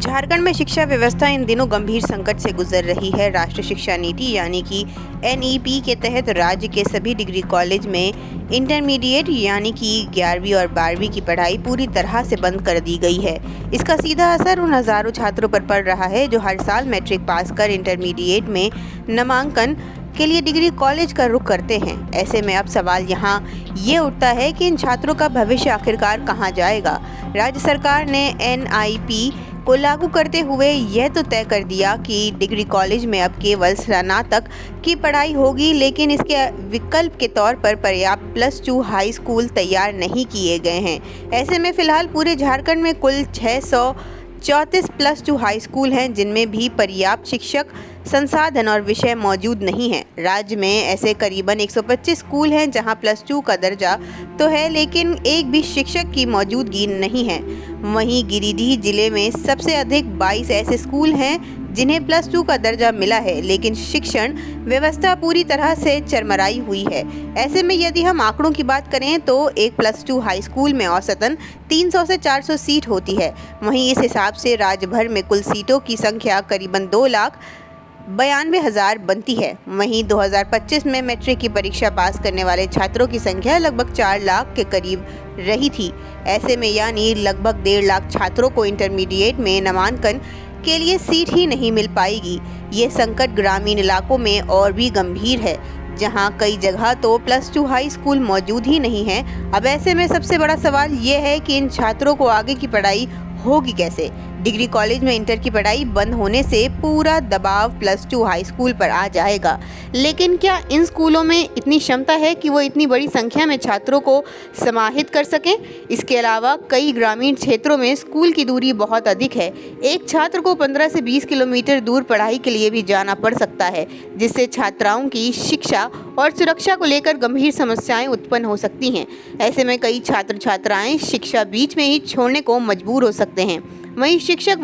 झारखंड में शिक्षा व्यवस्था इन दिनों गंभीर संकट से गुजर रही है। राष्ट्रीय शिक्षा नीति यानी कि NEP के तहत राज्य के सभी डिग्री कॉलेज में इंटरमीडिएट यानी कि 11वीं और 12वीं की पढ़ाई पूरी तरह से बंद कर दी गई है। इसका सीधा असर उन हज़ारों छात्रों पर पड़ रहा है जो हर साल मैट्रिक पास कर इंटरमीडिएट में नामांकन के लिए डिग्री कॉलेज का रुख करते हैं। ऐसे में अब सवाल यहाँ ये उठता है कि इन छात्रों का भविष्य आखिरकार कहाँ जाएगा। राज्य सरकार ने NIP को लागू करते हुए यह तो तय कर दिया कि डिग्री कॉलेज में अब केवल स्नातक की पढ़ाई होगी, लेकिन इसके विकल्प के तौर पर पर्याप्त +2 हाई स्कूल तैयार नहीं किए गए हैं। ऐसे में फिलहाल पूरे झारखंड में कुल 634 +2 हाई स्कूल हैं, जिनमें भी पर्याप्त शिक्षक, संसाधन और विषय मौजूद नहीं हैं। राज्य में ऐसे करीबन 125 स्कूल हैं जहां +2 का दर्जा तो है, लेकिन एक भी शिक्षक की मौजूदगी नहीं है। वहीं गिरिडीह जिले में सबसे अधिक 22 ऐसे स्कूल हैं जिन्हें +2 का दर्जा मिला है, लेकिन शिक्षण व्यवस्था पूरी तरह से चरमराई हुई है। ऐसे में यदि हम आंकड़ों की बात करें तो एक +2 हाई स्कूल में औसतन 300 से 400 सीट होती है। वहीं इस हिसाब से राज्य भर में कुल सीटों की संख्या करीबन 2,92,000 बनती है। वहीं 2025 में मैट्रिक की परीक्षा पास करने वाले छात्रों की संख्या लगभग 4 लाख के करीब रही थी। ऐसे में यानी लगभग 1.5 लाख छात्रों को इंटरमीडिएट में नामांकन के लिए सीट ही नहीं मिल पाएगी। ये संकट ग्रामीण इलाकों में और भी गंभीर है, जहां कई जगह तो +2 हाई स्कूल मौजूद ही नहीं है। अब ऐसे में सबसे बड़ा सवाल ये है कि इन छात्रों को आगे की पढ़ाई होगी कैसे। डिग्री कॉलेज में इंटर की पढ़ाई बंद होने से पूरा दबाव +2 हाई स्कूल पर आ जाएगा, लेकिन क्या इन स्कूलों में इतनी क्षमता है कि वो इतनी बड़ी संख्या में छात्रों को समाहित कर सकें। इसके अलावा कई ग्रामीण क्षेत्रों में स्कूल की दूरी बहुत अधिक है। एक छात्र को 15 से 20 किलोमीटर दूर पढ़ाई के लिए भी जाना पड़ सकता है, जिससे छात्राओं की शिक्षा और सुरक्षा को लेकर गंभीर समस्याएं उत्पन्न हो सकती हैं। ऐसे में कई छात्र छात्राएं शिक्षा बीच में ही छोड़ने को मजबूर हो सकते हैं। वहीं शिक्षक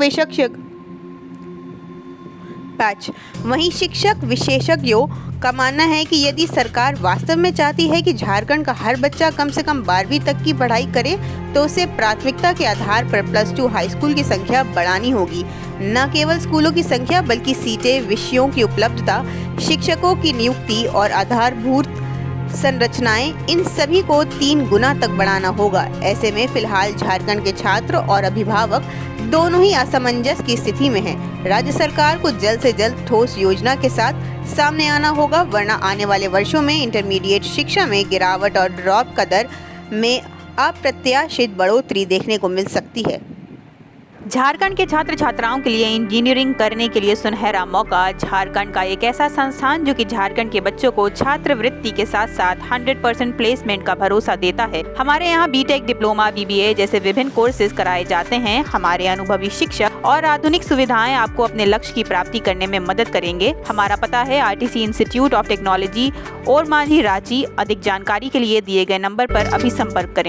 विशेषज्ञों का मानना है कि यदि सरकार वास्तव में चाहती है कि झारखंड का हर बच्चा कम से कम 12वीं तक की पढ़ाई करे, तो उसे प्राथमिकता के आधार पर +2 हाई स्कूल की संख्या बढ़ानी होगी। न केवल स्कूलों की संख्या बल्कि सीटें, विषयों की उपलब्धता, शिक्षकों की नियुक्ति और आधारभूत संरचनाएं, इन सभी को 3 गुना तक बढ़ाना होगा। ऐसे में फिलहाल झारखंड के छात्र और अभिभावक दोनों ही असमंजस की स्थिति में हैं। राज्य सरकार को जल्द से जल्द ठोस योजना के साथ सामने आना होगा, वरना आने वाले वर्षों में इंटरमीडिएट शिक्षा में गिरावट और ड्रॉप का दर में अप्रत्याशित बढ़ोतरी देखने को मिल सकती है। झारखंड के छात्र छात्राओं के लिए इंजीनियरिंग करने के लिए सुनहरा मौका। झारखंड का एक ऐसा संस्थान जो कि झारखंड के बच्चों को छात्रवृत्ति के साथ साथ 100% प्लेसमेंट का भरोसा देता है। हमारे यहाँ BTech, डिप्लोमा, BBA जैसे विभिन्न कोर्सेज कराए जाते हैं। हमारे अनुभवी शिक्षक और आधुनिक सुविधाएं आपको अपने लक्ष्य की प्राप्ति करने में मदद करेंगे। हमारा पता है RTC इंस्टीट्यूट ऑफ टेक्नोलॉजी, और मांझी, रांची। अधिक जानकारी के लिए दिए गए नंबर पर अभी संपर्क करें।